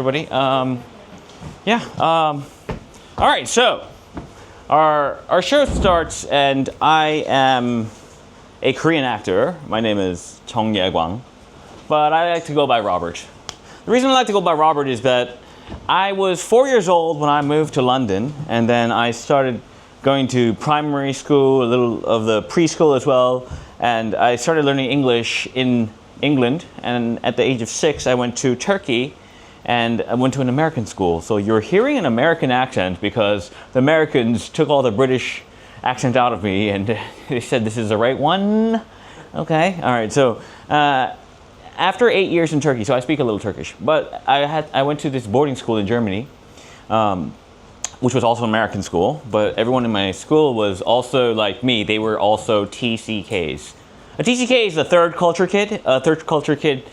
everybody. All right, so our show starts, and I am a Korean actor. My name is Chung Ye-kwang, but I like to go by Robert. The reason I like to go by Robert is that I was 4 years old when I moved to London, and then I started going to primary school, a little of the preschool as well, and I started learning English in England, and at the age of 6 I went to Turkey and I went to an American school. So you're hearing an American accent because the Americans took all the British accent out of me and they said this is the right one. Okay, all right, so after 8 years in Turkey, so I speak a little Turkish, but I went to this boarding school in Germany, which was also an American school, but everyone in my school was also like me. They were also TCKs. A TCK is a third culture kid. A third culture kid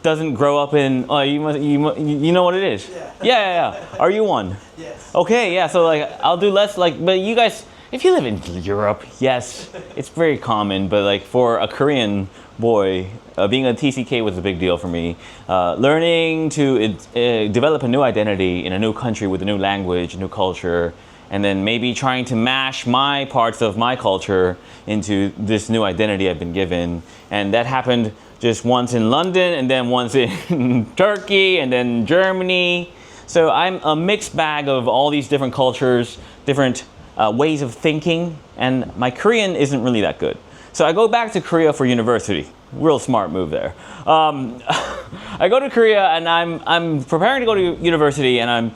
doesn't grow up in. You know what it is? Yeah. Are you one? Yes. Okay, yeah. So like, I'll do less like. But you guys, if you live in Europe, yes, it's very common. But like for a Korean boy, being a TCK was a big deal for me. Learning to develop a new identity in a new country with a new language, new culture, and then maybe trying to mash my parts of my culture into this new identity I've been given. And that happened just once in London, and then once in Turkey, and then Germany. So I'm a mixed bag of all these different cultures, different ways of thinking, and my Korean isn't really that good. So I go back to Korea for university. Real smart move there. I go to Korea and I'm preparing to go to university, and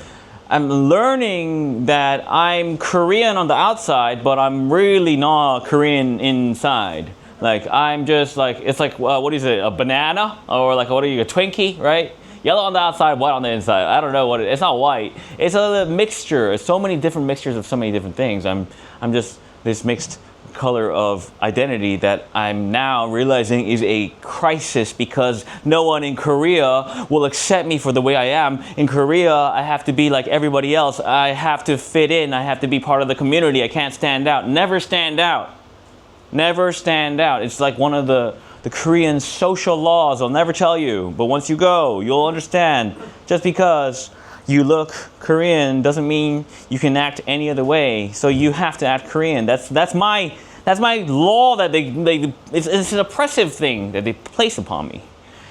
I'm learning that I'm Korean on the outside, but I'm really not Korean inside. Like I'm just like, it's like, what is it, a banana? Or like, what are you, a Twinkie, right? Yellow on the outside, white on the inside. I don't know what it's not white. It's a mixture. It's so many different mixtures of so many different things. I'm just this mixed color of identity that I'm now realizing is a crisis, because no one in Korea will accept me for the way I am. In Korea, I have to be like everybody else. I have to fit in. I have to be part of the community. I can't stand out. Never stand out. Never stand out. It's like one of the Korean social laws. I'll never tell you, but once you go, you'll understand. Just because you look Korean doesn't mean you can act any other way. So you have to act Korean. That's my law that it's an oppressive thing that they place upon me.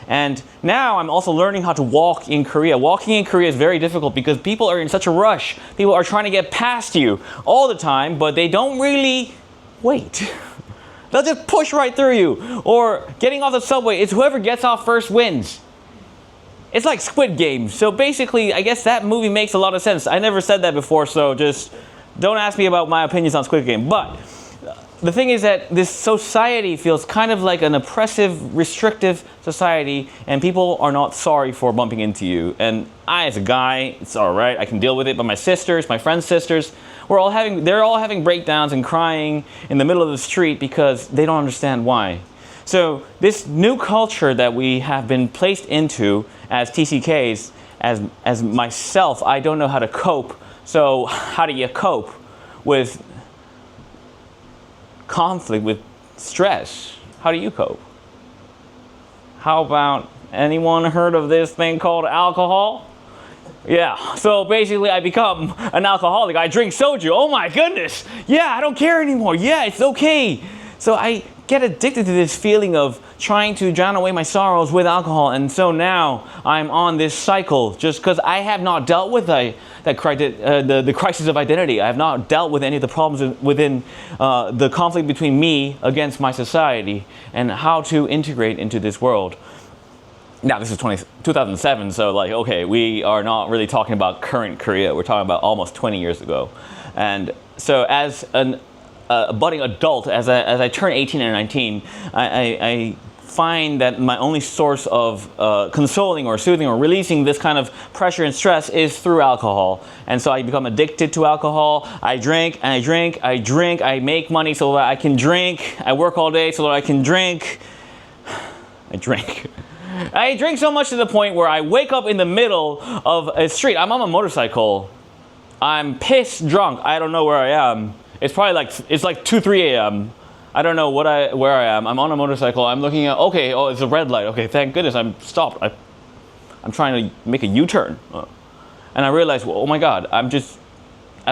And now I'm also learning how to walk in Korea. Walking in Korea is very difficult because people are in such a rush. People are trying to get past you all the time, but they don't really wait. They'll just push right through you. Or getting off the subway, it's whoever gets off first wins. It's like Squid Game. So basically, I guess that movie makes a lot of sense. I never said that before, so just don't ask me about my opinions on Squid Game. But the thing is that this society feels kind of like an oppressive, restrictive society, and people are not sorry for bumping into you. And I, as a guy, it's all right. I can deal with it. But my sisters, my friends' sisters, they're all having breakdowns and crying in the middle of the street because they don't understand why. So this new culture that we have been placed into as TCKs, as myself, I don't know how to cope. So how do you cope with conflict, with stress? How do you cope? How about, anyone heard of this thing called alcohol? Yeah, so basically I become an alcoholic. I drink soju. Oh my goodness. Yeah, I don't care anymore. Yeah, it's okay. So I get addicted to this feeling of trying to drown away my sorrows with alcohol. And so now I'm on this cycle just because I have not dealt with the crisis of identity. I have not dealt with any of the problems within the conflict between me against my society and how to integrate into this world. Now, this is 2007, so like, okay, we are not really talking about current Korea. We're talking about almost 20 years ago. And so as a budding adult, as I turn 18 and 19, I find that my only source of consoling or soothing or releasing this kind of pressure and stress is through alcohol. And so I become addicted to alcohol. I drink and I drink, I drink, I make money so that I can drink. I work all day so that I can drink. I drink. I drink so much to the point where I wake up in the middle of a street. I'm on a motorcycle. I'm pissed drunk. I don't know where I am. It's probably like 2, 3 a.m. I don't know where I am. I'm on a motorcycle. I'm looking at, okay, oh, it's a red light. Okay, thank goodness I'm stopped. I'm trying to make a U-turn. And I realized, well, oh my God, I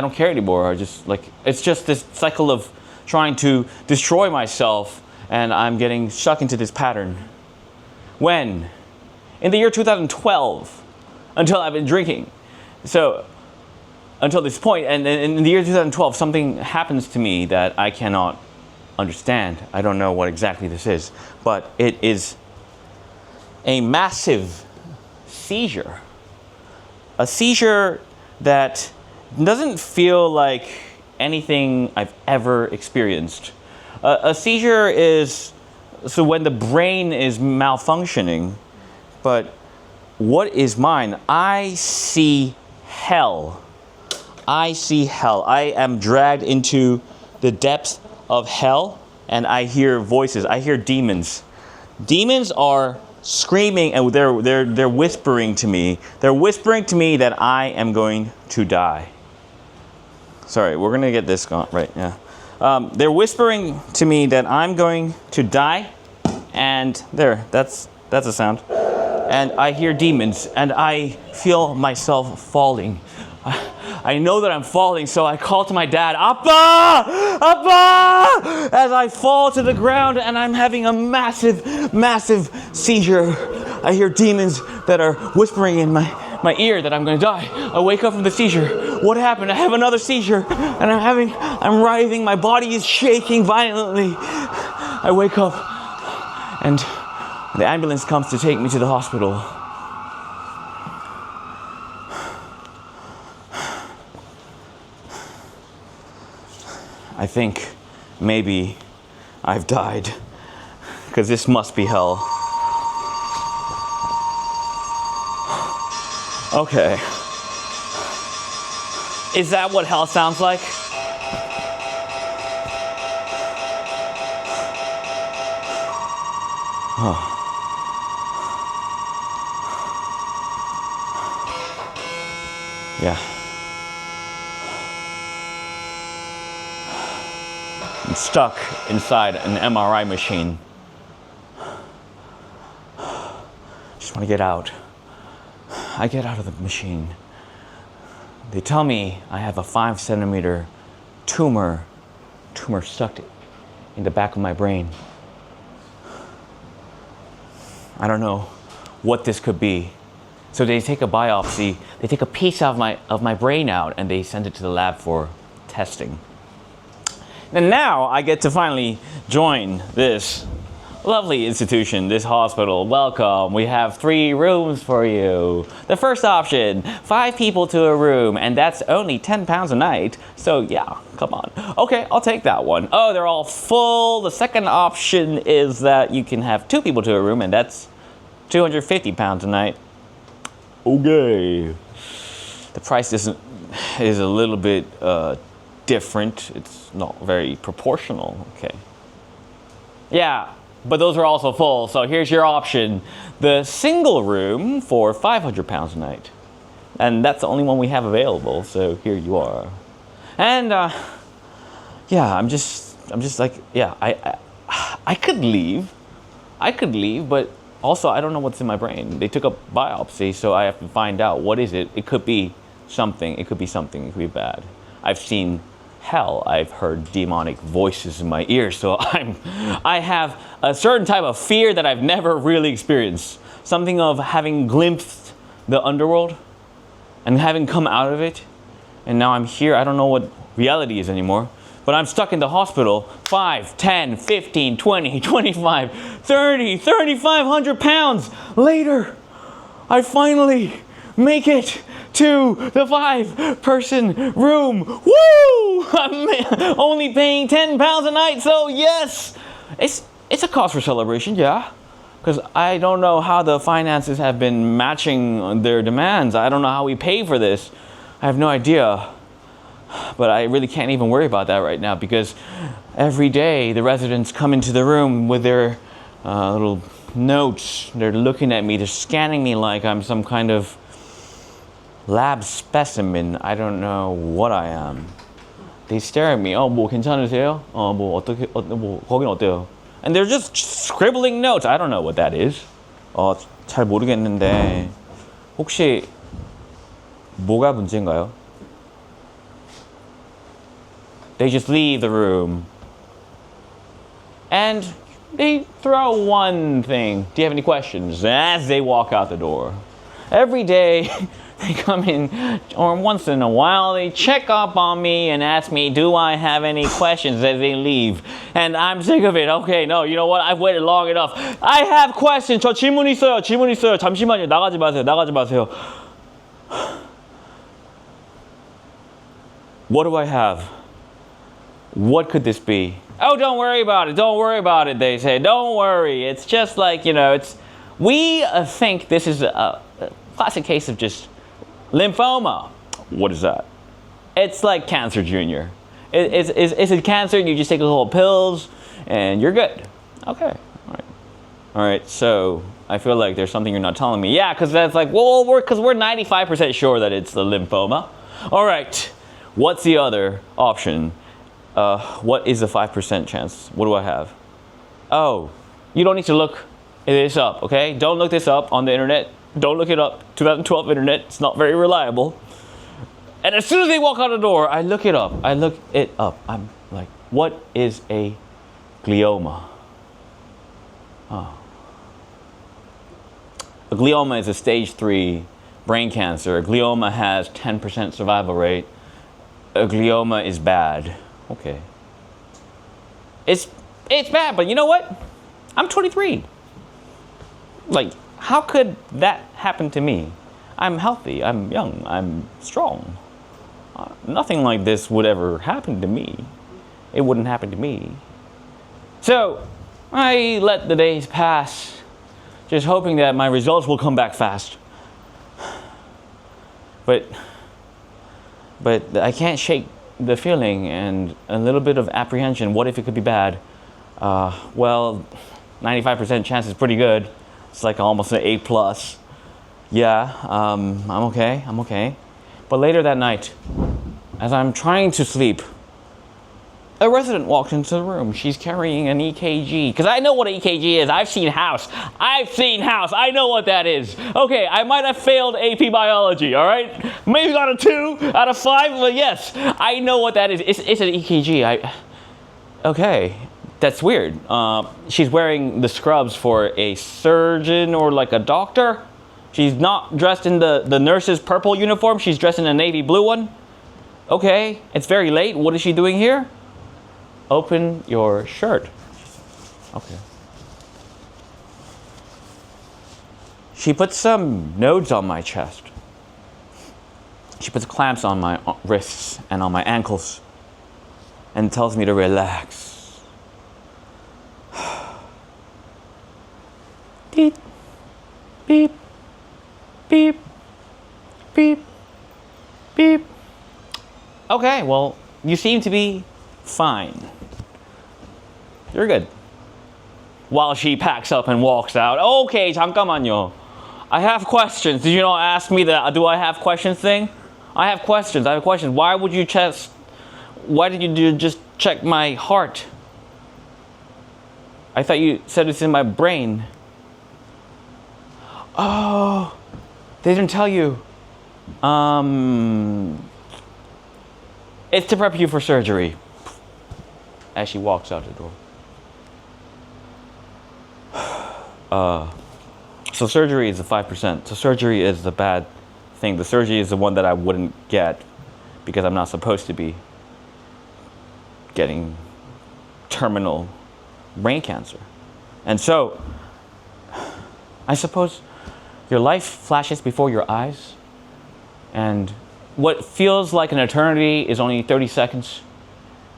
don't care anymore. It's just this cycle of trying to destroy myself, and I'm getting stuck into this pattern. When? In the year 2012, until I've been drinking. So, until this point, and in the year 2012, something happens to me that I cannot understand. I don't know what exactly this is, but it is a massive seizure. A seizure that doesn't feel like anything I've ever experienced. A seizure is so when the brain is malfunctioning, but what is mine? I see hell. I see hell. I am dragged into the depths of hell, and I hear voices. I hear demons. Demons are screaming, and they're whispering to me. They're whispering to me that I am going to die. Sorry, we're gonna get this gone right. Yeah, they're whispering to me that I'm going to die, and that's a sound. And I hear demons, and I feel myself falling. I know that I'm falling, so I call to my dad, Appa! Appa! As I fall to the ground, and I'm having a massive, massive seizure. I hear demons that are whispering in my ear that I'm going to die. I wake up from the seizure. What happened? I have another seizure, and I'm writhing. My body is shaking violently. I wake up, and the ambulance comes to take me to the hospital. I think maybe I've died, because this must be hell. Okay. Is that what hell sounds like? Oh. Yeah. I'm stuck inside an MRI machine. Just want to get out. I get out of the machine. They tell me I have a 5-centimeter tumor stuck in the back of my brain. I don't know what this could be. So they take a biopsy, they take a piece of my brain out, and they send it to the lab for testing. And now I get to finally join this lovely institution, this hospital. Welcome. We have 3 rooms for you. The first option, 5 people to a room, and that's only £10 a night. So yeah, come on. Okay, I'll take that one. Oh, they're all full. The second option is that you can have 2 people to a room, and that's £250 a night. Okay. The price is a little bit different. It's not very proportional. Okay. Yeah, but those are also full. So here's your option: the single room for £500 a night, and that's the only one we have available. So here you are. And yeah, I'm just like, yeah, I could leave, but also I don't know what's in my brain. They took a biopsy, so I have to find out what is it. It could be something. It could be something. It could be bad. I've seen hell. I've heard demonic voices in my ears, so I have a certain type of fear that I've never really experienced. Something of having glimpsed the underworld and having come out of it, and now I'm here. I don't know what reality is anymore, but I'm stuck in the hospital. 5, 10, 15, 20, 25, 30, 3,500 pounds later, I finally make it to the 5-person room. Woo! I'm only paying £10 a night, so yes, it's a cause for celebration, yeah. Because I don't know how the finances have been matching their demands. I don't know how we pay for this. I have no idea. But I really can't even worry about that right now, because every day the residents come into the room with their little notes. They're looking at me. They're scanning me like I'm some kind of lab specimen. I don't know what I am. They stare at me. 뭐 괜찮으세요? 뭐 어떻게 뭐 거긴 어때요? And they're just scribbling notes. I don't know what that is. 잘 모르겠는데 혹시 뭐가 문제인가요? They just leave the room. And they throw one thing. Do you have any questions? As they walk out the door. Every day, they come in, or once in a while, they check up on me and ask me, do I have any questions as they leave? And I'm sick of it. Okay, no, you know what? I've waited long enough. I have questions. 저 질문 있어요. 질문 있어요. 잠시만요. 나가지 마세요. 나가지 마세요. What do I have? What could this be? Oh, don't worry about it. Don't worry about it, they say. Don't worry. It's just like, it's... We think this is a classic case of just lymphoma. What is that? It's like cancer, Junior. It's a cancer, you just take a little pills, and you're good. Okay. All right, so I feel like there's something you're not telling me. Yeah, because that's like, well, we're 95% sure that it's the lymphoma. All right. What's the other option? What is the 5% chance? What do I have? Oh, you don't need to look this up, okay? Don't look this up on the internet. Don't look it up. 2012 internet, it's not very reliable. And as soon as they walk out the door, I look it up. I'm like, what is a glioma? Oh. A glioma is a stage 3 brain cancer. A glioma has 10% survival rate. A glioma is bad. Okay. It's bad, but you know what? I'm 23. Like, how could that happen to me? I'm healthy, I'm young, I'm strong. Nothing like this would ever happen to me. It wouldn't happen to me. So, I let the days pass, just hoping that my results will come back fast. But I can't shake the feeling and a little bit of apprehension. What if it could be bad? Well, 95% chance is pretty good. It's like almost an A+. Yeah, I'm okay. But later that night, as I'm trying to sleep, a resident walked into the room. She's carrying an EKG. Because I know what an EKG is. I've seen House. I know what that is. Okay, I might have failed AP Biology, all right? Maybe got a 2 out of 5, but yes, I know what that is. It's an EKG. Okay, that's weird. She's wearing the scrubs for a surgeon or like a doctor. She's not dressed in the nurse's purple uniform. She's dressed in a navy blue one. Okay, it's very late. What is she doing here? Open your shirt. Okay. She puts some nodes on my chest. She puts clamps on my wrists and on my ankles and tells me to relax. Beep, beep, beep, beep, beep. Okay, well, you seem to be fine. You're good. While she packs up and walks out. Okay, 잠깐만요. I have questions. Did you not ask me the do I have questions thing? I have questions. Why did you just check my heart? I thought you said it's in my brain. Oh, they didn't tell you. It's to prep you for surgery. As she walks out the door. So surgery is the 5%. So surgery is the bad thing. The surgery is the one that I wouldn't get because I'm not supposed to be getting terminal brain cancer. And so, I suppose your life flashes before your eyes, and what feels like an eternity is only 30 seconds,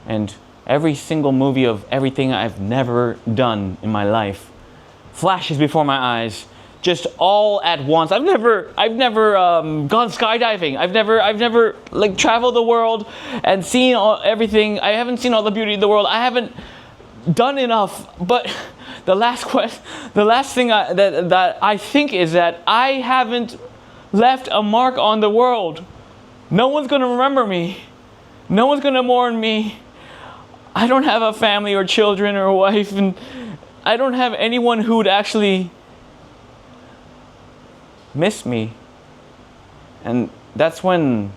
and every single movie of everything I've never done in my life flashes before my eyes, just all at once. I've never gone skydiving. I've never like traveled the world and seen everything. I haven't seen all the beauty of the world. I haven't done enough. But the last thing that I think is that I haven't left a mark on the world. No one's gonna remember me. No one's gonna mourn me. I don't have a family or children or a wife, and I don't have anyone who would actually miss me And that's when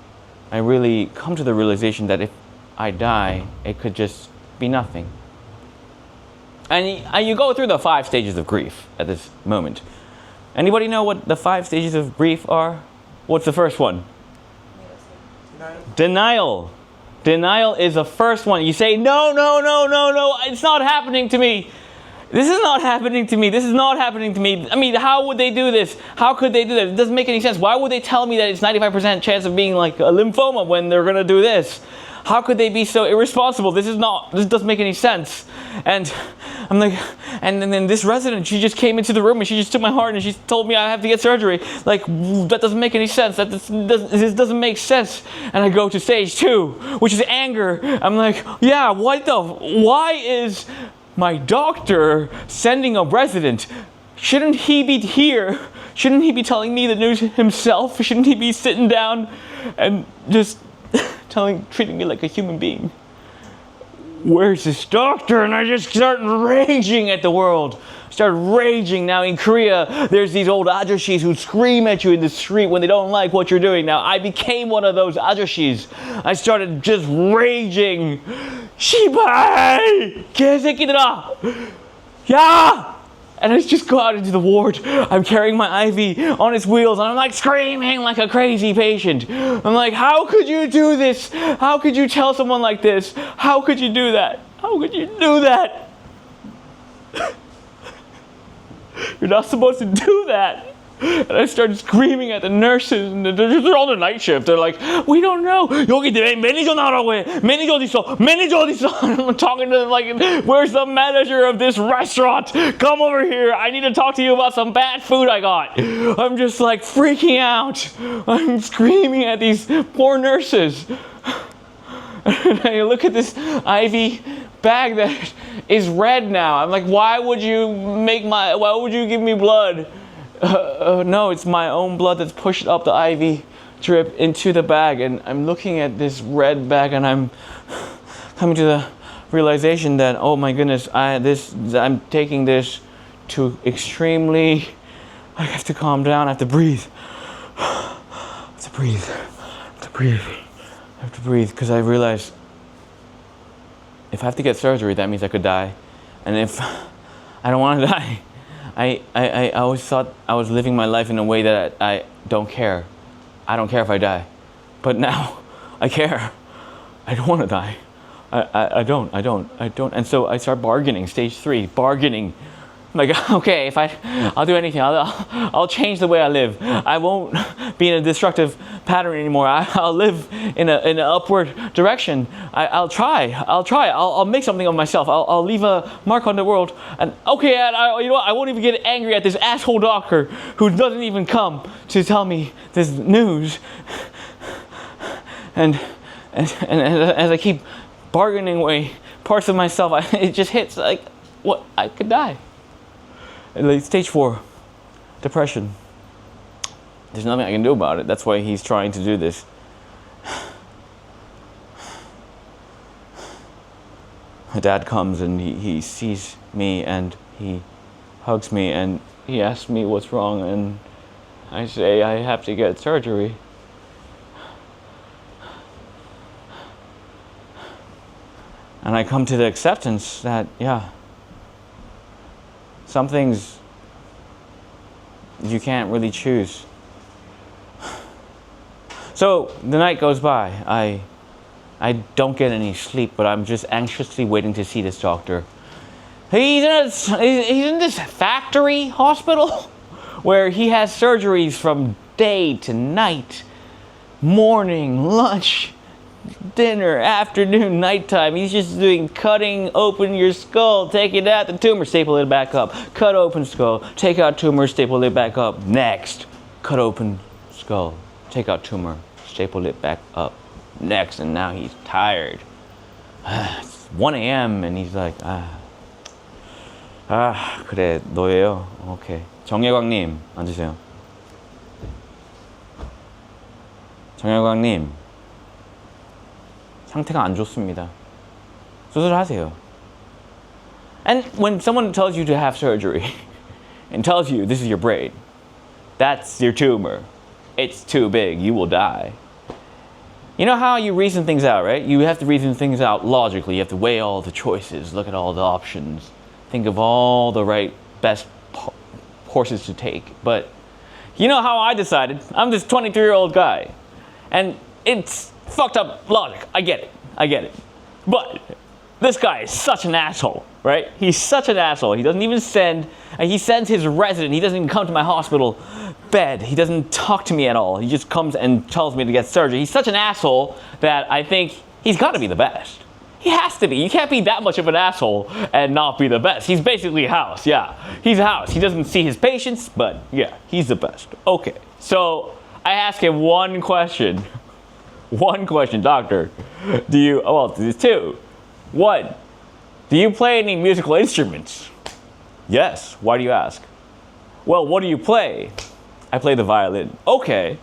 I really come to the realization that if I die, it could just be nothing. And you go through the 5 stages of grief at this moment. Anybody know what the 5 stages of grief are? What's the first one? Denial. Denial is the first one. You say, no, it's not happening to me. This is not happening to me. This is not happening to me. I mean, how would they do this? How could they do that? It doesn't make any sense. Why would they tell me that it's 95% chance of being like a lymphoma when they're going to do this? How could they be so irresponsible? This doesn't make any sense. And I'm like, and then this resident, she just came into the room and she just took my heart and she told me I have to get surgery. Like, that doesn't make any sense. This doesn't make sense. And I go to stage 2, which is anger. I'm like, yeah, why is my doctor sending a resident? Shouldn't he be here? Shouldn't he be telling me the news himself? Shouldn't he be sitting down and just treating me like a human being? Where's this doctor? And I just start raging at the world. Start raging. Now in Korea, there's these old ajoshis who scream at you in the street when they don't like what you're doing. Now I became one of those ajoshis. I started just raging. Shibai! 개새끼들아! 야! And I just go out into the ward. I'm carrying my IV on its wheels and I'm like screaming like a crazy patient. I'm like, how could you do this? How could you tell someone like this? How could you do that? How could you do that? You're not supposed to do that. And I started screaming at the nurses, and they're on the night shift. They're like, we don't know. 여기 매니저 나오라고 해. 매니저 어디 있어? 매니저 어디 있어? And I'm talking to them like, where's the manager of this restaurant? Come over here. I need to talk to you about some bad food I got. I'm just like freaking out. I'm screaming at these poor nurses. And I look at this IV bag that is red now. I'm like, why would you give me blood? No, it's my own blood that's pushed up the IV drip into the bag. And I'm looking at this red bag and I'm coming to the realization that, oh my goodness, I'm taking this to extremely, I have to calm down, I have to breathe. I have to breathe, because I realized if I have to get surgery, that means I could die. And if I don't want to die, I always thought I was living my life in a way that I don't care. I don't care if I die. But now, I care. I don't want to die. I don't. And so I start bargaining, stage 3, bargaining. I'm like, okay, I'll do anything. I'll change the way I live. I won't be in a destructive pattern anymore. I'll live in an upward direction. I'll try. I'll make something of myself. I'll leave a mark on the world. And okay, you know what? I won't even get angry at this asshole doctor who doesn't even come to tell me this news. And as I keep bargaining away parts of myself, it just hits like, what? I could die. Like stage 4, depression. There's nothing I can do about it. That's why he's trying to do this. My dad comes and he sees me and he hugs me and he asks me what's wrong, and I say I have to get surgery. And I come to the acceptance that, yeah, some things you can't really choose. So the night goes by. I don't get any sleep, but I'm just anxiously waiting to see this doctor. He's in this factory hospital where he has surgeries from day to night, morning, lunch, dinner, afternoon, nighttime. He's just doing cutting open your skull, taking out the tumor, staple it back up. Cut open skull, take out tumor, staple it back up. Next, cut open skull, take out tumor, staple it back up. Next, and now he's tired. It's 1 a.m. and he's like, 그래, 너예요. 오케이. 정예광님, 앉으세요. 정예광님, 상태가 안 좋습니다. 수술하세요. And when someone tells you to have surgery and tells you this is your brain, that's your tumor, it's too big, you will die. You know how you reason things out, right? You have to reason things out logically. You have to weigh all the choices, look at all the options, think of all the right, best courses to take. But you know how I decided? I'm this 23-year-old guy. And it's fucked up logic. I get it. But this guy is such an asshole, right? He's such an asshole. He doesn't even he sends his resident. He doesn't even come to my hospital bed. He doesn't talk to me at all. He just comes and tells me to get surgery. He's such an asshole that I think he's got to be the best. He has to be. You can't be that much of an asshole and not be the best. He's basically House, yeah. He's House. He doesn't see his patients, but yeah, he's the best. Okay, so I ask him one question. One question, doctor. There's two. One, do you play any musical instruments? Yes. Why do you ask? Well, what do you play? I play the violin. Okay.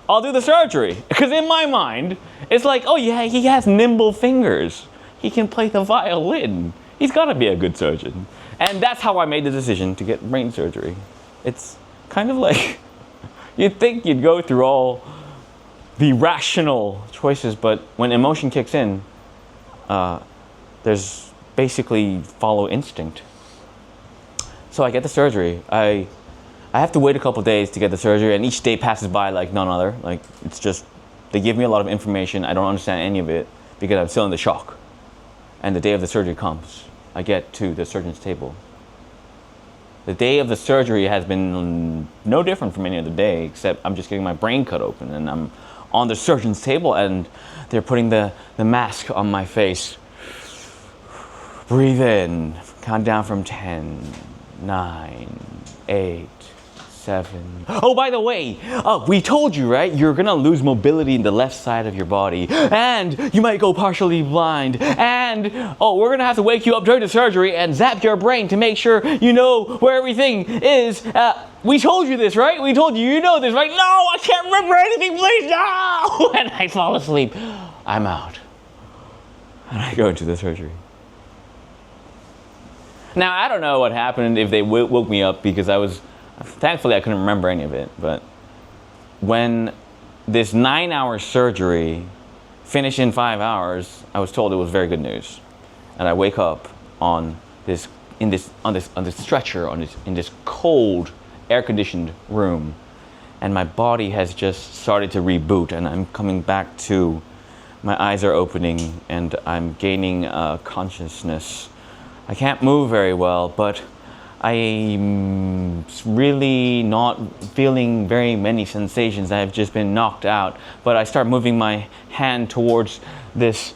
I'll do the surgery. Because in my mind, it's like, oh yeah, he has nimble fingers. He can play the violin. He's got to be a good surgeon. And that's how I made the decision to get brain surgery. It's kind of like, you'd think you'd go through all the rational choices, but when emotion kicks in, there's basically follow instinct. So I get the surgery. I have to wait a couple days to get the surgery, and each day passes by like none other. Like, it's just, they give me a lot of information. I don't understand any of it because I'm still in the shock. And the day of the surgery comes. I get to the surgeon's table. The day of the surgery has been no different from any other day, except I'm just getting my brain cut open, and I'm on the surgeon's table, and they're putting the mask on my face. Breathe in. Count down from 10, 9, 8, 7. Oh, by the way, we told you, right? You're gonna lose mobility in the left side of your body, and you might go partially blind, and we're gonna have to wake you up during the surgery and zap your brain to make sure you know where everything is. We told you this, right? We told you, you know this, right? No, I can't remember anything, please, no! And I fall asleep. I'm out. And I go into the surgery. Now, I don't know what happened if they woke me up, because thankfully I couldn't remember any of it, but when this 9-hour surgery finished in 5 hours, I was told it was very good news. And I wake up on this stretcher, in this cold, air-conditioned room, and my body has just started to reboot, and I'm coming back to, my eyes are opening, and I'm gaining consciousness. I can't move very well, but I'm really not feeling very many sensations. I've just been knocked out, but I start moving my hand towards this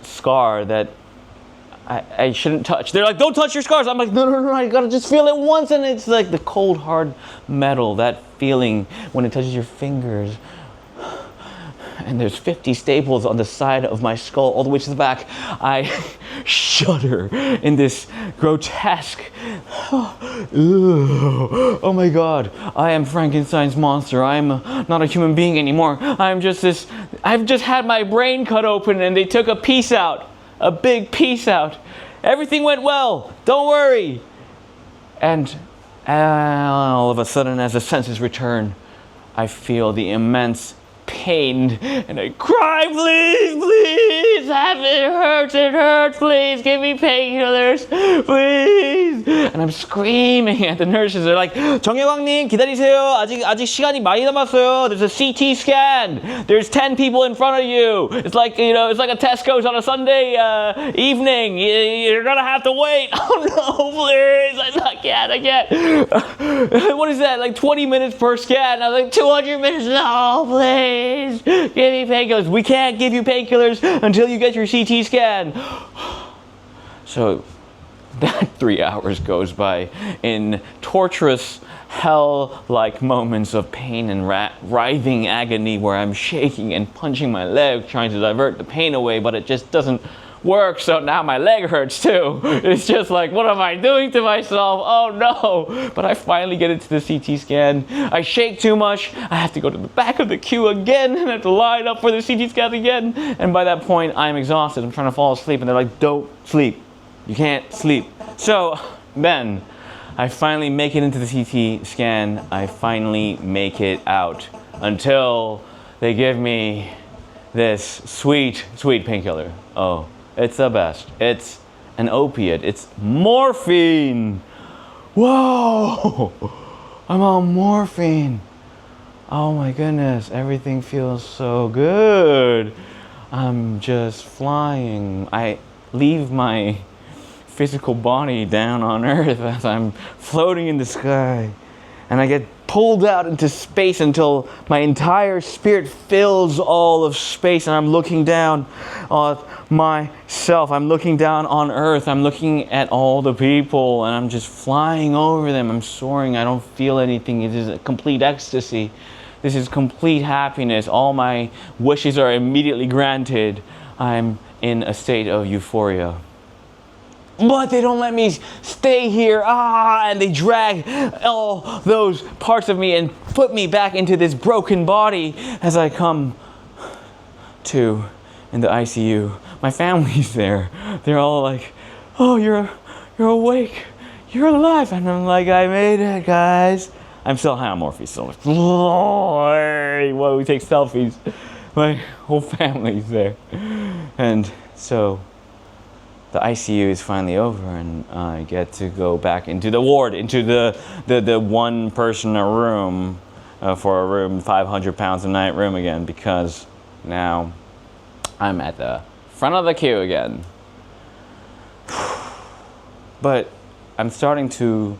scar that I shouldn't touch. They're like, don't touch your scars. I'm like, no, I gotta just feel it once. And it's like the cold, hard metal, that feeling when it touches your fingers. And there's 50 staples on the side of my skull all the way to the back. I shudder in this grotesque, oh my God, I am Frankenstein's monster. I'm not a human being anymore. I've just had my brain cut open and they took a piece out, a big piece out. Everything went well, don't worry. And all of a sudden, as the senses return, I feel the immense pain, and I cry, please, it hurts, please, give me painkillers, please. And I'm screaming at the nurses. They're like, 정혜광님 기다리세요. 아직 시간이 많이 남았어요. There's a CT scan. There's 10 people in front of you. It's like, it's like a Tesco's on a Sunday evening. You're gonna have to wait. Oh no, please, I can't. What is that, like 20 minutes per scan? I was like, 200 minutes, no, please. Give me painkillers. We can't give you painkillers until you get your CT scan. So that 3 hours goes by in torturous, hell-like moments of pain and writhing agony where I'm shaking and punching my leg, trying to divert the pain away, but it just doesn't work, so now my leg hurts too. It's just like, what am I doing to myself? Oh no. But I finally get into the CT scan. I shake too much. I have to go to the back of the queue again and have to line up for the CT scan again. And by that point, I'm exhausted. I'm trying to fall asleep and they're like, don't sleep. You can't sleep. So then I finally make it into the CT scan. I finally make it out until they give me this sweet, sweet painkiller. Oh, it's the best. It's an opiate. It's morphine. Whoa! I'm on morphine. Oh my goodness, everything feels so good. I'm just flying. I leave my physical body down on Earth as I'm floating in the sky. And I get pulled out into space until my entire spirit fills all of space, and I'm looking down on myself. I'm looking down on Earth. I'm looking at all the people, and I'm just flying over them. I'm soaring. I don't feel anything. It is a complete ecstasy. This is complete happiness. All my wishes are immediately granted. I'm in a state of euphoria. But they don't let me stay here. And they drag all those parts of me and put me back into this broken body as I come to in the ICU. My family's there. They're all like, oh, you're awake. You're alive. And I'm like, I made it, guys. I'm still high on morphine. So like, whoa, we take selfies. My whole family's there. And so the ICU is finally over, and I get to go back into the ward, into the one person a room, for a room, 500 pounds a night room again, because now I'm at the front of the queue again. But I'm starting to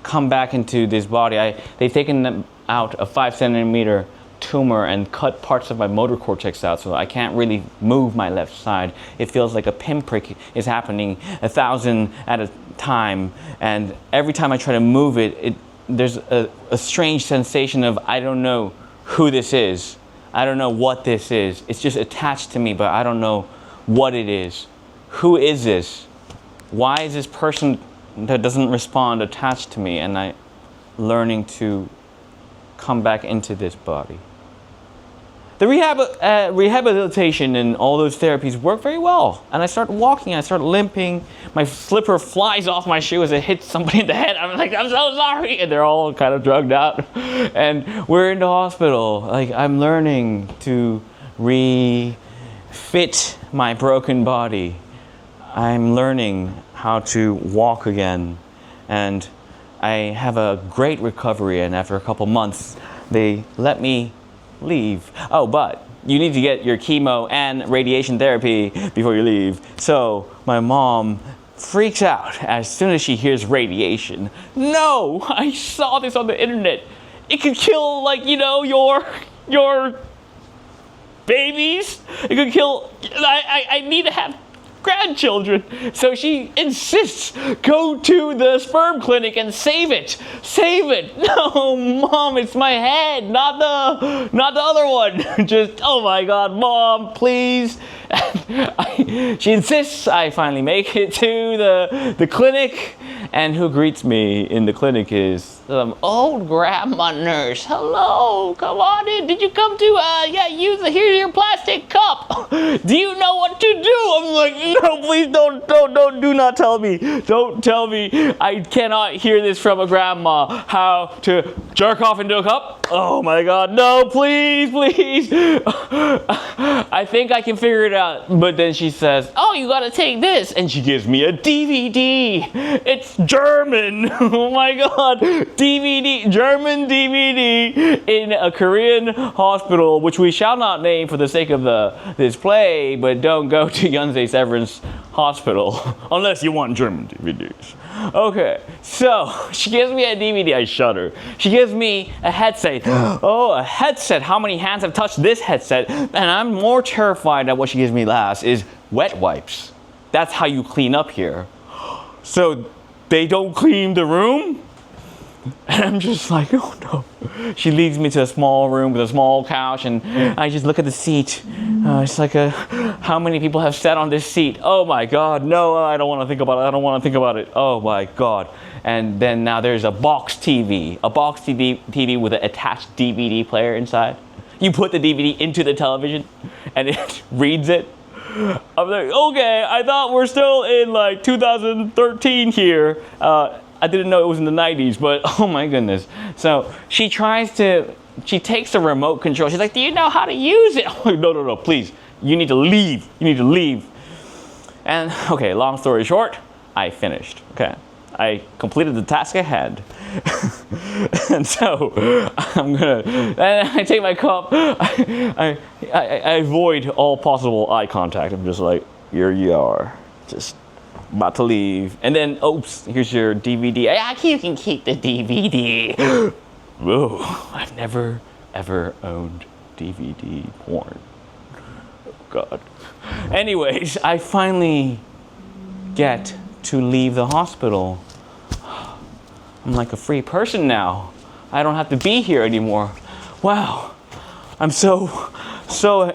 come back into this body. They've taken out a 5-centimeter tumor and cut parts of my motor cortex out, so I can't really move my left side. It feels like a pinprick is happening 1,000 at a time, and every time I try to move it, there's a strange sensation of I don't know who this is. I don't know what this is. It's just attached to me, but I don't know what it is. Who is this? Why is this person that doesn't respond attached to me? And I'm learning to come back into this body. The rehabilitation and all those therapies work very well. And I start walking, I start limping. My slipper flies off my shoe as it hits somebody in the head. I'm like, I'm so sorry. And they're all kind of drugged out. And we're in the hospital. Like, I'm learning to refit my broken body. I'm learning how to walk again. And I have a great recovery. And after a couple months, they let me leave. Oh, but you need to get your chemo and radiation therapy before you leave. So my mom freaks out as soon as she hears radiation. No, I saw this on the internet. It could kill, like, you know, your babies. It could kill. I need to have grandchildren. So she insists, go to the sperm clinic and save it. Save it. No, Mom, it's my head, not the other one. Just, oh my God, Mom, please. She insists. I finally make it to the clinic, and who greets me in the clinic is old grandma nurse. Hello, come on in. Did you come to here's your plastic cup. Do you know what to do? I'm like, no, please do not tell me. Don't tell me. I cannot hear this from a grandma. How to jerk off into a cup? Oh my God, no, please. I think I can figure it out. But then she says, oh, you gotta take this. And she gives me a DVD. It's German. Oh my God. DVD, German DVD in a Korean hospital, which we shall not name for the sake of this play, but don't go to Yonsei Severance Hospital unless you want German DVDs. Okay, so she gives me a DVD. I shudder. She gives me a headset. Oh, a headset. How many hands have touched this headset? And I'm more terrified that what she gives me last is wet wipes. That's how you clean up here. So they don't clean the room? And I'm just like, oh no. She leads me to a small room with a small couch, and I just look at the seat. It's like how many people have sat on this seat? Oh my God, no, I don't want to think about it. Oh my God. And then now there's a box TV with an attached DVD player inside. You put the DVD into the television, and it reads it. I'm like, okay, I thought we're still in like 2013 here. I didn't know it was in the 90s, but oh my goodness. So she tries to she takes the remote control. She's like, do you know how to use it? I'm like, no, please. You need to leave. You need to leave. And, okay, long story short, I finished. Okay. I completed the task at hand. And so, and I take my cup. I avoid all possible eye contact. I'm just like, here you are. Just about to leave. And then, oops, here's your DVD. You can keep the DVD. Whoa, I've never, ever owned DVD porn. Oh, God. Anyways, I finally get to leave the hospital. I'm like a free person now. I don't have to be here anymore. Wow. I'm so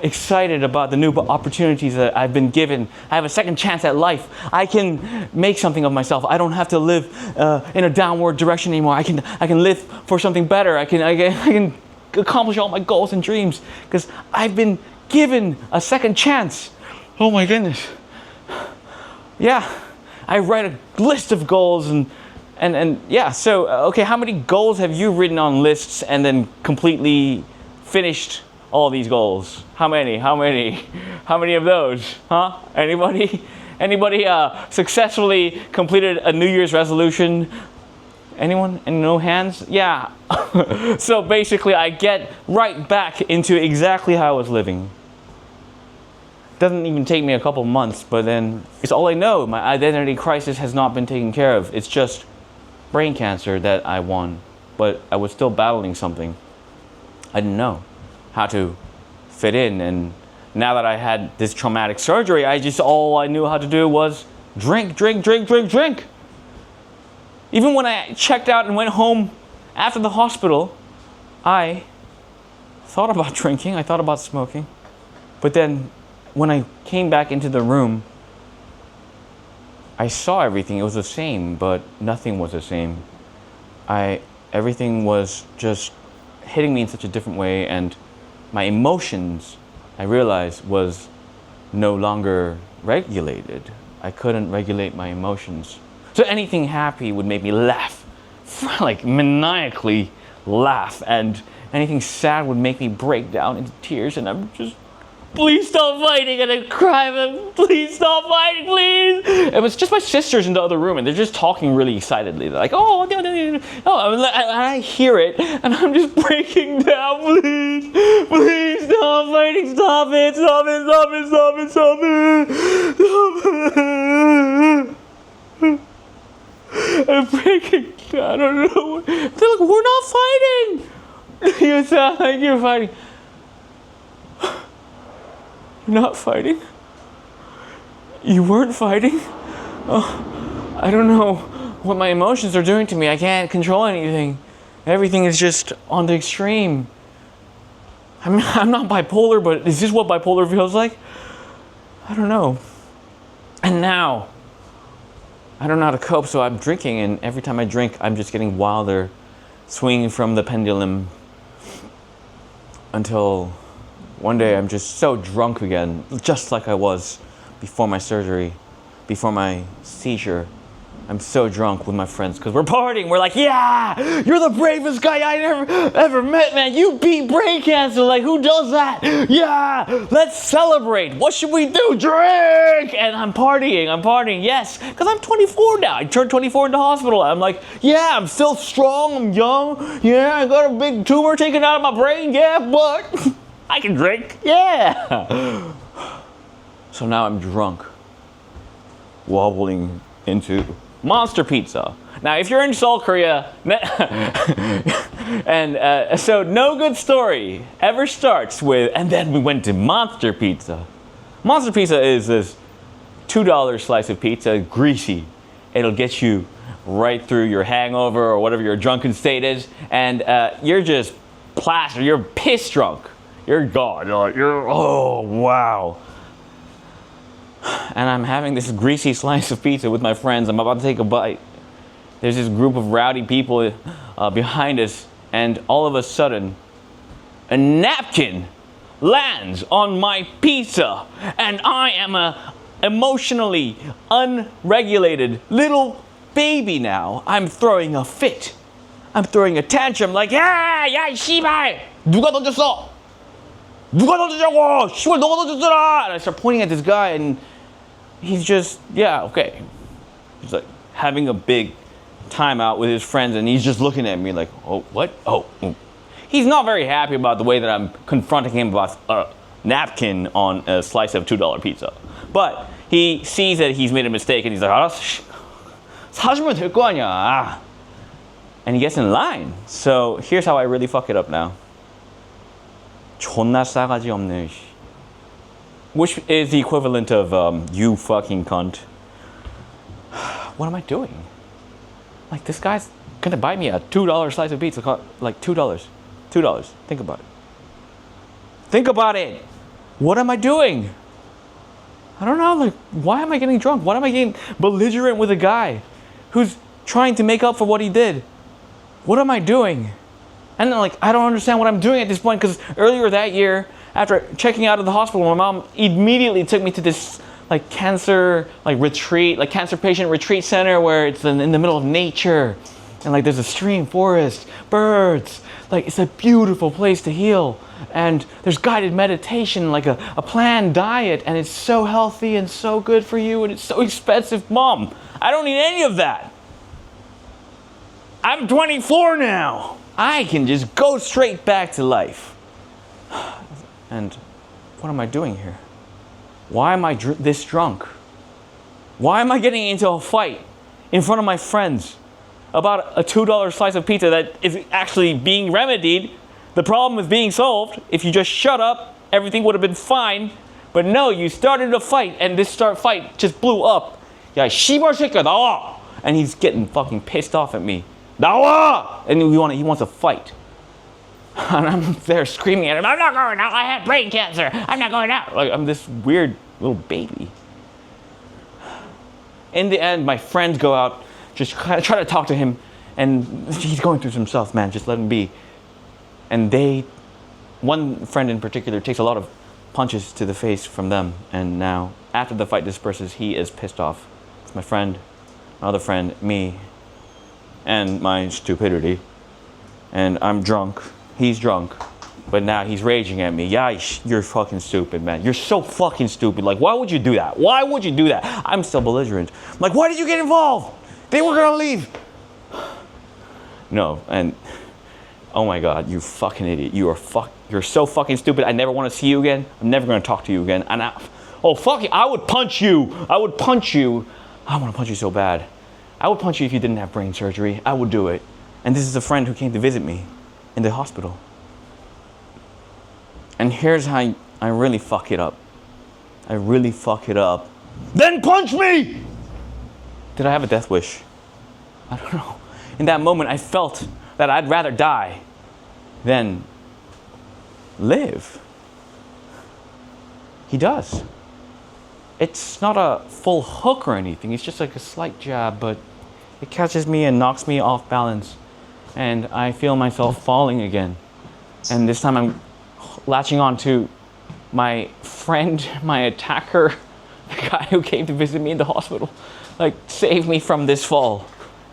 excited about the new opportunities that I've been given. I have a second chance at life. I can make something of myself. I don't have to live in a downward direction anymore. I can live for something better. I can accomplish all my goals and dreams because I've been given a second chance. Oh my goodness. Yeah, I write a list of goals and yeah. So okay, how many goals have you written on lists and then completely finished all these goals? How many of those? Huh? Anybody successfully completed a New Year's resolution? Anyone? And no hands? Yeah. So basically I get right back into exactly how I was living. Doesn't even take me a couple months, but then it's all I know. My identity crisis has not been taken care of. It's just brain cancer that I won, but I was still battling something. I didn't know how to fit in, and now that I had this traumatic surgery, all I knew how to do was drink. Even when I checked out and went home after the hospital, I thought about drinking, I thought about smoking, but then when I came back into the room, I saw everything. It was the same, but nothing was the same. Everything was just hitting me in such a different way, and my emotions, I realized, was no longer regulated. I couldn't regulate my emotions. So anything happy would make me laugh, like maniacally laugh, and anything sad would make me break down into tears, and I'm just, please stop fighting, and I cry, but please stop fighting, please. It was just my sisters in the other room, and they're just talking really excitedly. They're like, oh, and I hear it, and I'm just breaking down, please stop fighting, stop it. I'm breaking down, I don't know. They're like, we're not fighting. You sound like you're fighting. You're not fighting? You weren't fighting? Oh, I don't know what my emotions are doing to me. I can't control anything. Everything is just on the extreme. I mean, I'm not bipolar, but is this what bipolar feels like? I don't know. And now, I don't know how to cope, so I'm drinking, and every time I drink, I'm just getting wilder, swinging from the pendulum until one day I'm just so drunk again, just like I was before my surgery, before my seizure. I'm so drunk with my friends because we're partying. We're like, yeah, you're the bravest guy I ever met, man. You beat brain cancer. Like, who does that? Yeah, let's celebrate. What should we do? Drink. And I'm partying. Yes, because I'm 24 now. I turned 24 in the hospital. I'm like, yeah, I'm still strong. I'm young. Yeah, I got a big tumor taken out of my brain. Yeah, but I can drink. Yeah. So now I'm drunk, wobbling into Monster Pizza. Now, if you're in Seoul, Korea, and so no good story ever starts with, and then we went to Monster Pizza. Monster Pizza is this $2 slice of pizza, greasy. It'll get you right through your hangover or whatever your drunken state is, and you're just plastered. You're piss drunk. You're gone. Oh, wow. And I'm having this greasy slice of pizza with my friends. I'm about to take a bite. There's this group of rowdy people behind us, and all of a sudden, a napkin lands on my pizza, and I am a emotionally unregulated little baby now. I'm throwing a fit. I'm throwing a tantrum like, yeah, shibai. 누가 던졌어? 누가 던지자고! 씨발 너가 던졌잖아! And I start pointing at this guy and he's just, yeah, okay. He's like having a big time out with his friends and he's just looking at me like, oh, what? Oh. He's not very happy about the way that I'm confronting him about a napkin on a slice of $2 pizza. But he sees that he's made a mistake and he's like, 알았어, 사주면 될 거 아니야. And he gets in line. So here's how I really fuck it up now. 존나 싸가지 없네. Which is the equivalent of you fucking cunt. What am I doing? Like, this guy's gonna buy me a $2 slice of pizza, like $2. $2. Think about it. Think about it. What am I doing? I don't know, like, why am I getting drunk? Why am I getting belligerent with a guy who's trying to make up for what he did? What am I doing? And then, like, I don't understand what I'm doing at this point, because earlier that year, after checking out of the hospital, my mom immediately took me to this like cancer retreat, like cancer patient retreat center where it's in the middle of nature. And like there's a stream, forest, birds. Like it's a beautiful place to heal. And there's guided meditation, like a planned diet. And it's so healthy and so good for you. And it's so expensive. Mom, I don't need any of that. I'm 24 now. I can just go straight back to life. And what am I doing here? Why am I this drunk? Why am I getting into a fight in front of my friends about a $2 slice of pizza that is actually being remedied? The problem is being solved. If you just shut up, everything would have been fine. But no, you started a fight, and this fight just blew up. 야, 씨발 새끼야, 나와! And he's getting fucking pissed off at me. 나와! And he wants a fight. And I'm there screaming at him, I'm not going out, I had brain cancer, I'm not going out. Like, I'm this weird little baby. In the end, my friends go out, just try to talk to him, and he's going through some stuff, man, just let him be. And one friend in particular takes a lot of punches to the face from them, and now, after the fight disperses, he is pissed off. It's my friend, my other friend, me, and my stupidity. And I'm drunk. He's drunk, but now he's raging at me. Yeah, you're fucking stupid, man. You're so fucking stupid. Like, why would you do that? Why would you do that? I'm still belligerent. I'm like, why did you get involved? They were gonna leave. No, and oh my God, you fucking idiot. You're so fucking stupid. I never want to see you again. I'm never gonna talk to you again. And fuck it, I would punch you. I would punch you. I want to punch you so bad. I would punch you if you didn't have brain surgery. I would do it. And this is a friend who came to visit me in the hospital. And here's how I really fuck it up. I really fuck it up. Then punch me! Did I have a death wish? I don't know. In that moment, I felt that I'd rather die than live. He does. It's not a full hook or anything. It's just like a slight jab, but it catches me and knocks me off balance. And I feel myself falling again. And this time I'm latching on to my friend, my attacker, the guy who came to visit me in the hospital, like save me from this fall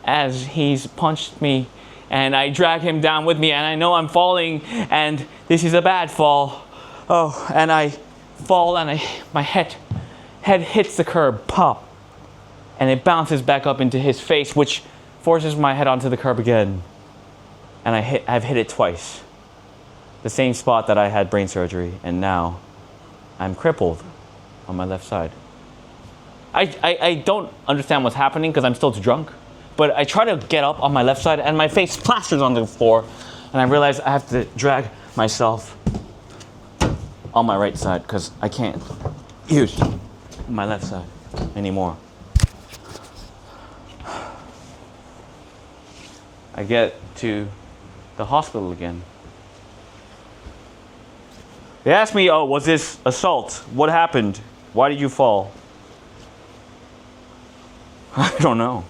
as he's punched me and I drag him down with me and I know I'm falling and this is a bad fall. Oh, and I fall and my head hits the curb, pop, and it bounces back up into his face, which forces my head onto the curb again. And I've hit it twice. The same spot that I had brain surgery, and now I'm crippled on my left side. I don't understand what's happening because I'm still too drunk, but I try to get up on my left side and my face plasters on the floor, and I realize I have to drag myself on my right side because I can't use my left side anymore. I get to the hospital again. They asked me, oh, was this assault? What happened? Why did you fall? I don't know.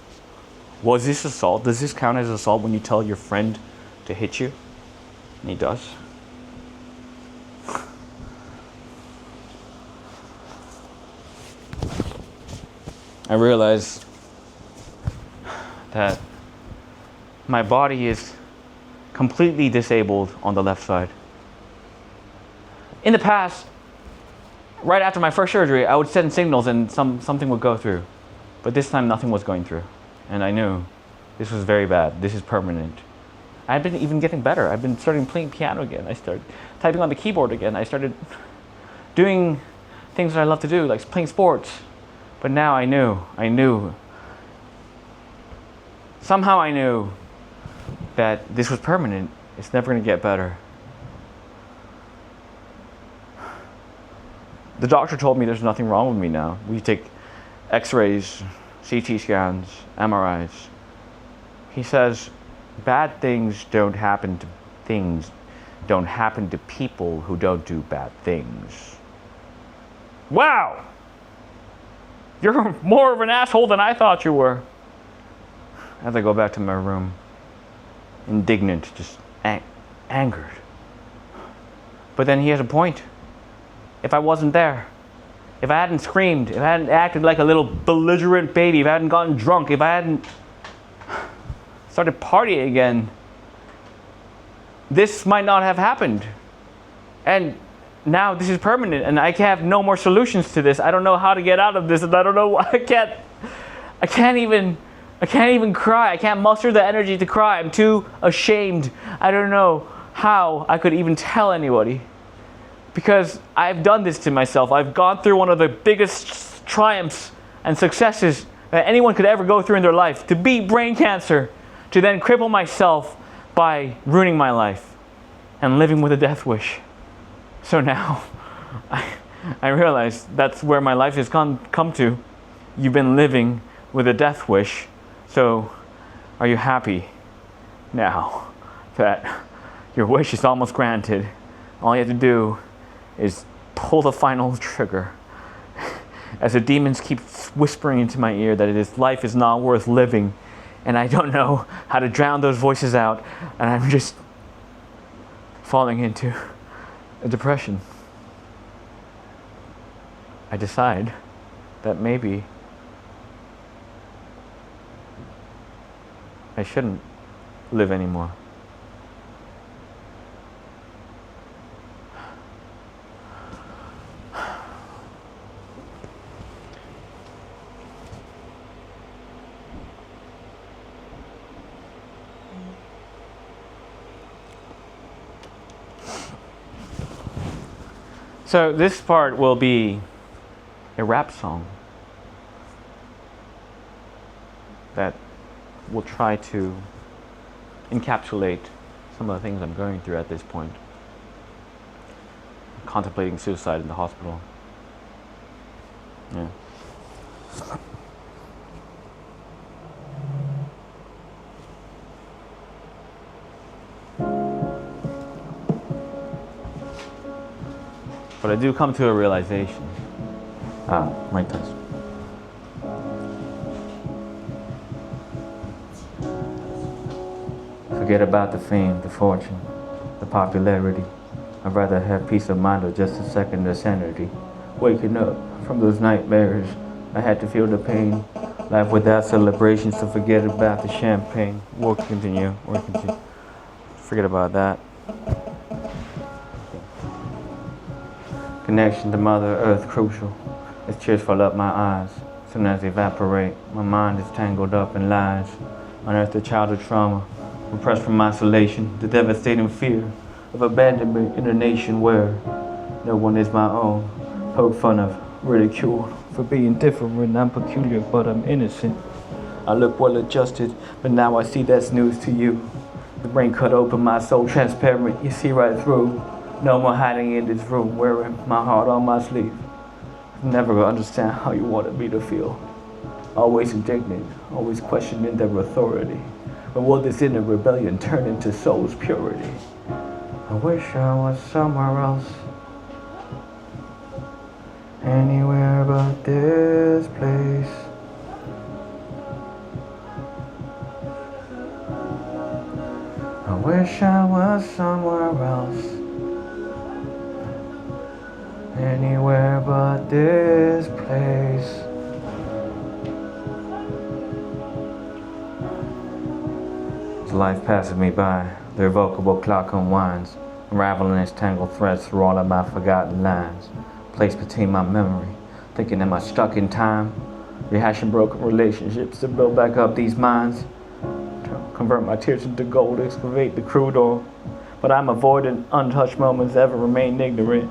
Was this assault? Does this count as assault when you tell your friend to hit you? And he does. I realize that my body is completely disabled on the left side. In the past, right after my first surgery, I would send signals and something would go through. But this time nothing was going through. And I knew this was very bad. This is permanent. I've been even getting better. I've been starting playing piano again. I started typing on the keyboard again. I started doing things that I love to do, like playing sports. But now I knew. Somehow I knew that this was permanent. It's never going to get better. The doctor told me there's nothing wrong with me now. We take x-rays, CT scans, MRIs. He says, bad things don't happen to people who don't do bad things. Wow! You're more of an asshole than I thought you were. As I go back to my room, indignant, just angered. But then he has a point. If I wasn't there, if I hadn't screamed, if I hadn't acted like a little belligerent baby, if I hadn't gotten drunk, if I hadn't started partying again, this might not have happened. And now this is permanent and I have no more solutions to this. I don't know how to get out of this, and I don't know why I can't even cry. I can't muster the energy to cry. I'm too ashamed. I don't know how I could even tell anybody. Because I've done this to myself. I've gone through one of the biggest triumphs and successes that anyone could ever go through in their life. To beat brain cancer, to then cripple myself by ruining my life and living with a death wish. So now, I realize that's where my life has come to. You've been living with a death wish. So, are you happy now that your wish is almost granted? All you have to do is pull the final trigger as the demons keep whispering into my ear that life is not worth living, and I don't know how to drown those voices out, and I'm just falling into a depression. I decide that maybe I shouldn't live anymore. So this part will be a rap song that will try to encapsulate some of the things I'm going through at this point. Contemplating suicide in the hospital. Yeah. But I do come to a realization. Mike Tyson. Forget about the fame, the fortune, the popularity. I'd rather have peace of mind or just a second of sanity. Waking up from those nightmares, I had to feel the pain. Life without celebrations, so forget about the champagne. We'll continue. Forget about that. Connection to Mother Earth crucial. As tears fall up my eyes, soon as they evaporate, my mind is tangled up in lies. Unearth the childhood trauma, repressed from isolation, the devastating fear of abandonment in a nation where no one is my own. Poke fun of, ridiculed for being different. I'm peculiar, but I'm innocent. I look well adjusted, but now I see that's news to you. The brain cut open, my soul transparent, you see right through. No more hiding in this room, wearing my heart on my sleeve. Never gonna understand how you wanted me to feel. Always indignant, always questioning their authority. But will this inner rebellion turn into soul's purity? I wish I was somewhere else, anywhere but this place. I wish I was somewhere else, anywhere but this place. As life passes me by, the irrevocable clock unwinds. unraveling its tangled threads through all of my forgotten lines, placed between my memory, thinking am I stuck in time, rehashing broken relationships to build back up these minds, to convert my tears into gold, excavate the crude oil, but I'm avoiding untouched moments that ever remain ignorant,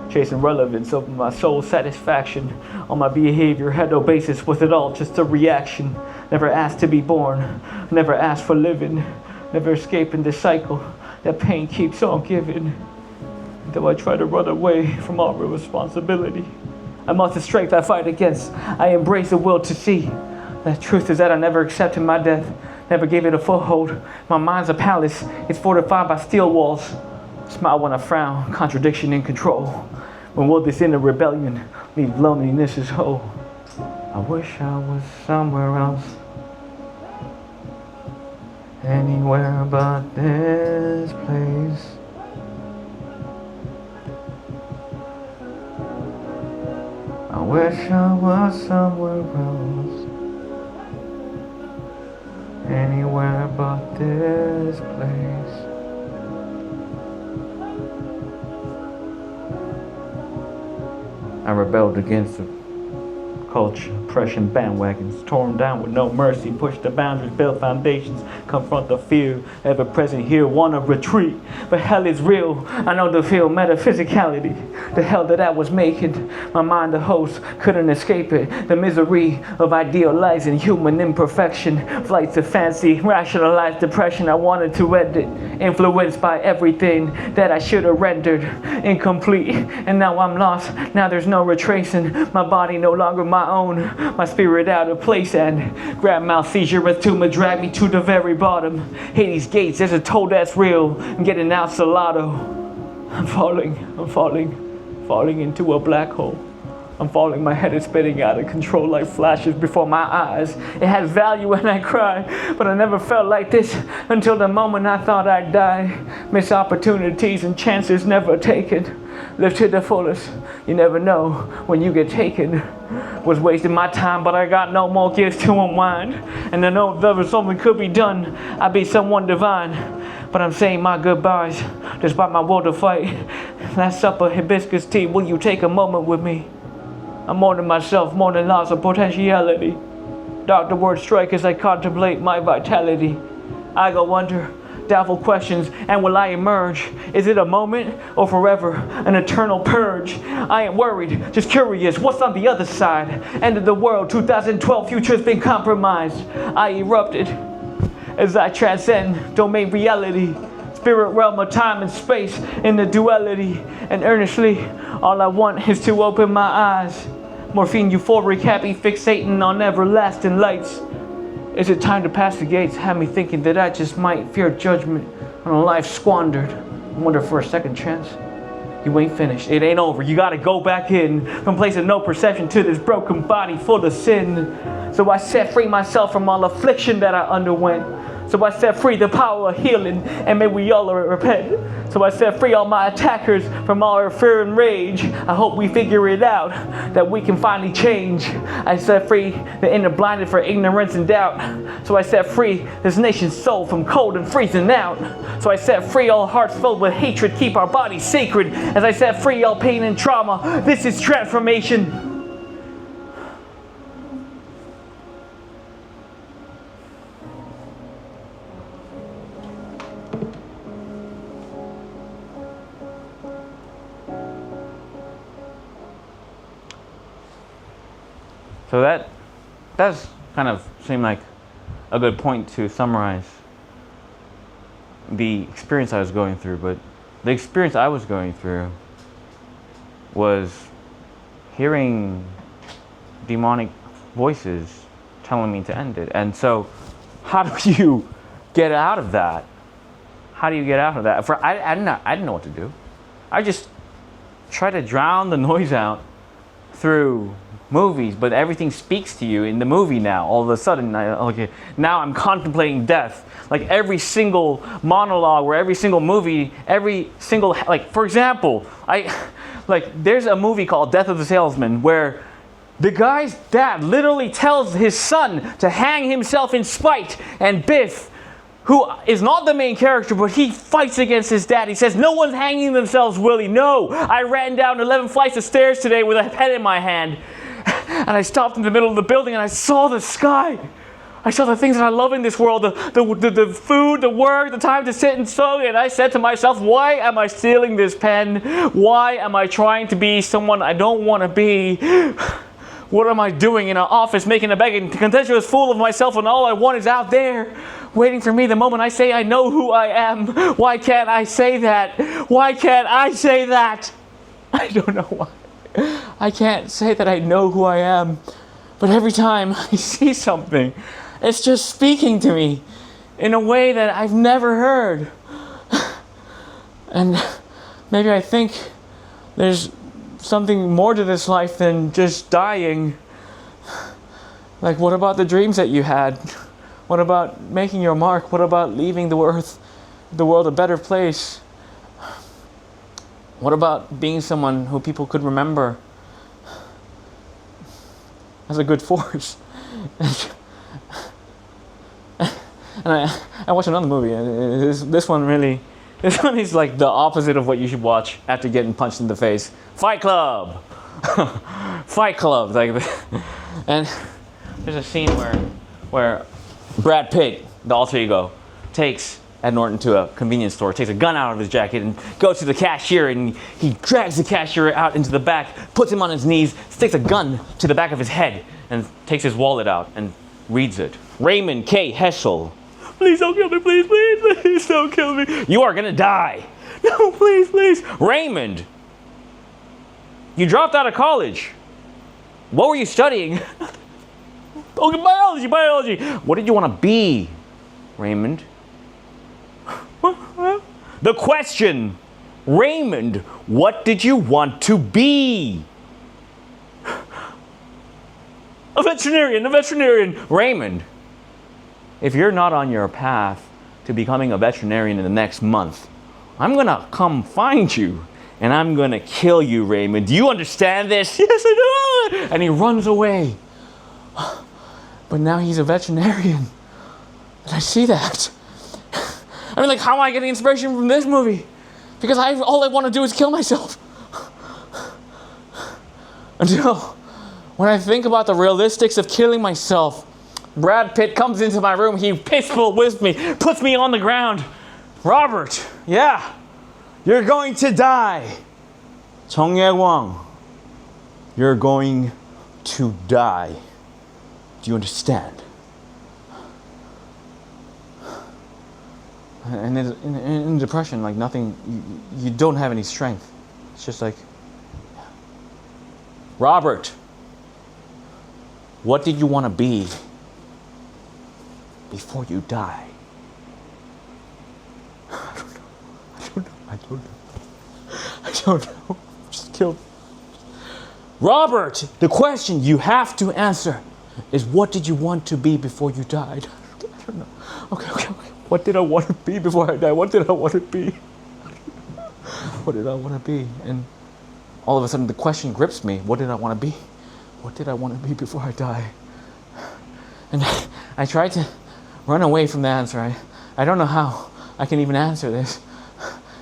chasing relevance of my soul's satisfaction on my behavior, had no basis, was it all just a reaction, never asked to be born, never asked for living, never escaping the cycle, that pain keeps on giving, though I try to run away from all real responsibility. I must the strength I fight against, I embrace the will to see, the truth is that I never accepted my death, never gave it a foothold, my mind's a palace, it's fortified by steel walls, smile when I frown, contradiction in control, when will this inner rebellion leave loneliness as whole? I wish I was somewhere else, anywhere but this place. I wish I was somewhere else, anywhere but this place. I rebelled against the culture, oppression bandwagons, torn down with no mercy, push the boundaries, build foundations, confront the fear, ever present here, wanna retreat, but hell is real, I know the feel metaphysicality, the hell that I was making, my mind the host, couldn't escape it, the misery of idealizing human imperfection, flights of fancy, rationalized depression, I wanted to end it, influenced by everything that I should have rendered, incomplete, and now I'm lost, now there's no retracing, my body no longer my own, my spirit out of place, and grab mouth seizure as tumor drag me to the very bottom. Hades gates, there's a toll that's real. I'm getting out Salado. I'm falling into a black hole. I'm falling, my head is spinning out of control like flashes before my eyes. It has value when I cry, but I never felt like this until the moment I thought I'd die. Missed opportunities and chances never taken. Live to the fullest, you never know when you get taken. Was wasting my time, but I got no more gifts to unwind. And I know if ever something could be done, I'd be someone divine. But I'm saying my goodbyes, despite my will to fight. Last supper, hibiscus tea, will you take a moment with me? I'm more than myself, more than loss of potentiality. Dark the words strike as I contemplate my vitality. I go under doubtful questions, and will I emerge? Is it a moment or forever, an eternal purge? I ain't worried, just curious, what's on the other side? End of the world, 2012, future's been compromised. I erupted as I transcend domain reality, spirit realm of time and space in the duality, and earnestly, all I want is to open my eyes. Morphine euphoric, happy fixating on everlasting lights. Is it time to pass the gates? Had me thinking that I just might fear judgment on a life squandered. I wonder for a second chance. You ain't finished, it ain't over. You gotta go back in from place of no perception to this broken body full of sin. So I set free myself from all affliction that I underwent. So I set free the power of healing, and may we all repent. So I set free all my attackers from all our fear and rage. I hope we figure it out, that we can finally change. I set free the inner blinded for ignorance and doubt. So I set free this nation's soul from cold and freezing out. So I set free all hearts filled with hatred, keep our bodies sacred. As I set free all pain and trauma, this is transformation. So that does kind of seem like a good point to summarize the experience I was going through. But the experience I was going through was hearing demonic voices telling me to end it. And so how do you get out of that? How do you get out of that? I didn't know what to do. I just tried to drown the noise out through movies, but everything speaks to you in the movie now. All of a sudden, now I'm contemplating death. Like every single monologue or every single movie, for example, there's a movie called Death of the Salesman where the guy's dad literally tells his son to hang himself in spite, and Biff who is not the main character, but he fights against his dad. He says, no one's hanging themselves, Willie. No, I ran down 11 flights of stairs today with a pen in my hand. And I stopped in the middle of the building and I saw the sky. I saw the things that I love in this world, the food, the work, the time to sit and sew. And I said to myself, why am I stealing this pen? Why am I trying to be someone I don't want to be? What am I doing in an office making a big contentious fool of myself when all I want is out there waiting for me the moment I say I know who I am? Why can't I say that? Why can't I say that? I don't know why. I can't say that I know who I am. But every time I see something, it's just speaking to me in a way that I've never heard. And maybe I think there's something more to this life than just dying. Like, what about the dreams that you had? What about making your mark? What about leaving the world a better place? What about being someone who people could remember as a good force? And I watched another movie, and this one is like the opposite of what you should watch after getting punched in the face. Fight Club! Fight Club! And there's a scene where Brad Pitt, the alter ego, takes Ed Norton to a convenience store, takes a gun out of his jacket and goes to the cashier, and he drags the cashier out into the back, puts him on his knees, sticks a gun to the back of his head, and takes his wallet out and reads it. Raymond K. Heschel. Please don't kill me, please don't kill me. You are gonna die. No, please. Raymond, you dropped out of college. What were you studying? Oh, biology. What did you want to be, Raymond? The question, Raymond, what did you want to be? A veterinarian. Raymond, if you're not on your path to becoming a veterinarian in the next month, I'm gonna come find you and I'm gonna kill you, Raymond. Do you understand this? Yes, I do. And he runs away. But now he's a veterinarian. And I see that. I mean, like, how am I getting inspiration from this movie? Because all I want to do is kill myself. Until when I think about the realistics of killing myself, Brad Pitt comes into my room, he pistol whips me, puts me on the ground. Robert, yeah, you're going to die. Chong Ye-wang, you're going to die. Do you understand? And in depression, like nothing, you don't have any strength. It's just like, Robert, what did you want to be before you die? I don't know. Just killed. Robert, the question you have to answer is, what did you want to be before you died? I don't know. Okay. What did I want to be before I died? What did I want to be? What did I want to be? And all of a sudden the question grips me. What did I want to be? What did I want to be before I die? And I tried to run away from the answer. I don't know how I can even answer this.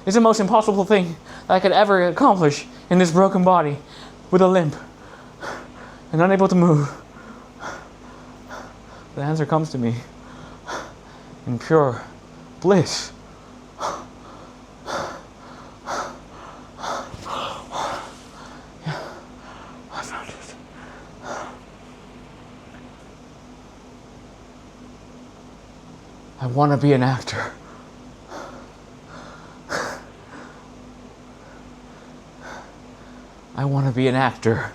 It's the most impossible thing that I could ever accomplish in this broken body with a limp and unable to move. The answer comes to me in pure bliss. Yeah, I found it. I want to be an actor. I want to be an actor.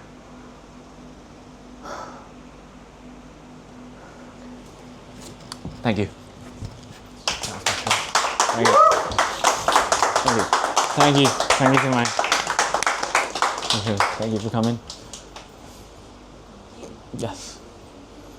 Thank you. Thank you so much. Thank you for coming. Yes.